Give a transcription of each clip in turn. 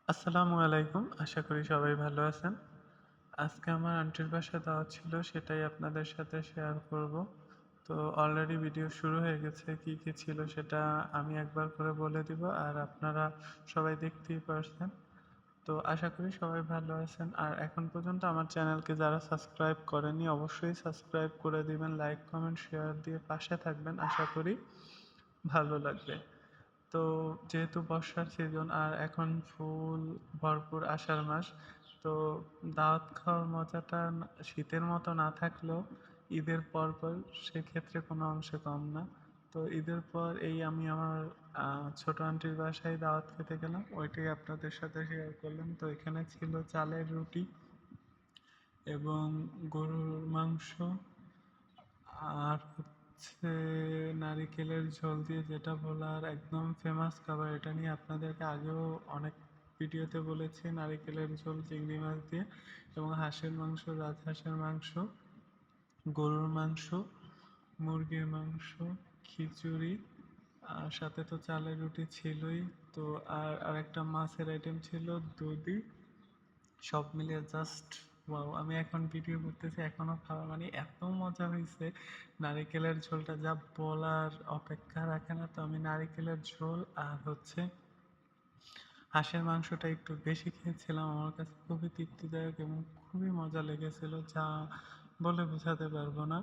আসসালামু আলাইকুম। আশা করি সবাই ভালো আছেন। আজকে আমার আন্টির বাসায় দাওয়াত ছিল, সেটাই আপনাদের সাথে শেয়ার করব। তো অলরেডি ভিডিও শুরু হয়ে গেছে। কি, কি ছিল সেটা আমি একবার করে বলে দিব আর আপনারা সবাই দেখতেই পারছেন। তো আশা করি সবাই ভালো আছেন। আর এখন পর্যন্ত আমার চ্যানেলকে যারা সাবস্ক্রাইব করেনি অবশ্যই সাবস্ক্রাইব করে দিবেন। লাইক, কমেন্ট, শেয়ার দিয়ে পাশে থাকবেন। আশা করি ভালো লাগবে। তো যেহেতু বর্ষার সিজন আর এখন ফুল ভরপুর আষাঢ় মাস, তো দাওয়াত খাওয়ার মজাটা শীতের মতো না থাকলেও ঈদের পর সেক্ষেত্রে কোনো অংশে কম না। তো ঈদের পর এই আমি আমার ছোট আন্টির বাসায় দাওয়াত খেতে গেলাম, ওইটাই আপনাদের সাথে শেয়ার করলাম। তো এখানে ছিল চালের রুটি এবং গরুর মাংস, আর হচ্ছে নারিকেলের ঝোল দিয়ে যেটা বলার একদম ফেমাস খাবার। এটা নিয়ে আপনাদেরকে আগেও অনেক ভিডিওতে বলেছি, নারিকেলের ঝোল চিংড়ি মাছ দিয়ে, এবং হাঁসের মাংস, রাজহাঁসের মাংস, গরুর মাংস, মুরগির মাংস, খিচুড়ি, আর সাথে তো চালের রুটি ছিলই। তো আর আরেকটা মাছের আইটেম ছিল দুধি। সব মিলিয়ে জাস্ট ওয়াও! আমি এখন ভিডিও করতেছি, এখনো খাওয়া মানে এত মজা হইছে। নারিকেলের ঝোলটা যা বলার অপেক্ষা রাখে না। তো আমি নারিকেলের ঝোল আর হচ্ছে হাঁসের মাংসটা একটু বেশি খেয়েছিলাম। আমার কাছে খুবই তৃপ্তিদায়ক এবং খুবই মজা লেগেছিল, যা বলে বোঝাতে পারবো না।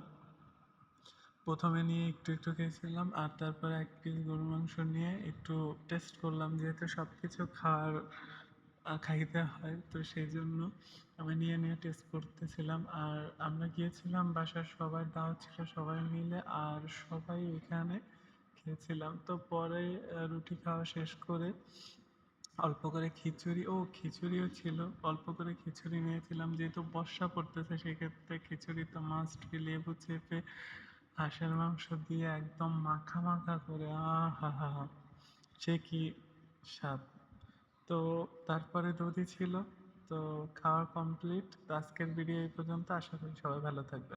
প্রথমে নিয়ে একটু খেয়েছিলাম আর তারপরে ১ পিস গরুর মাংস নিয়ে একটু টেস্ট করলাম। যেহেতু সবকিছু খাইতে হয়, তো সেইজন্য আমি নিয়ে টেস্ট করতেছিলাম। আর আমরা গিয়েছিলাম, বাসার সবার দাওয়াত ছিল সবাই মিলে, আর সবাই ওইখানে খেয়েছিলাম। তো পরে রুটি খাওয়া শেষ করে অল্প করে খিচুড়িও ছিল। অল্প করে খিচুড়ি নিয়েছিলাম, যেহেতু বর্ষা পড়তেছে সেক্ষেত্রে খিচুড়ি তো মাস্ট বি। লেবু চেপে হাঁসের মাংস দিয়ে একদম মাখা করে, আহা! সে কি স্বাদ! তো তারপরে দধি ছিল। তো খাওয়া কমপ্লিট। তো আজকের ভিডিও এই পর্যন্ত। আশা করি সবাই ভালো থাকবেন।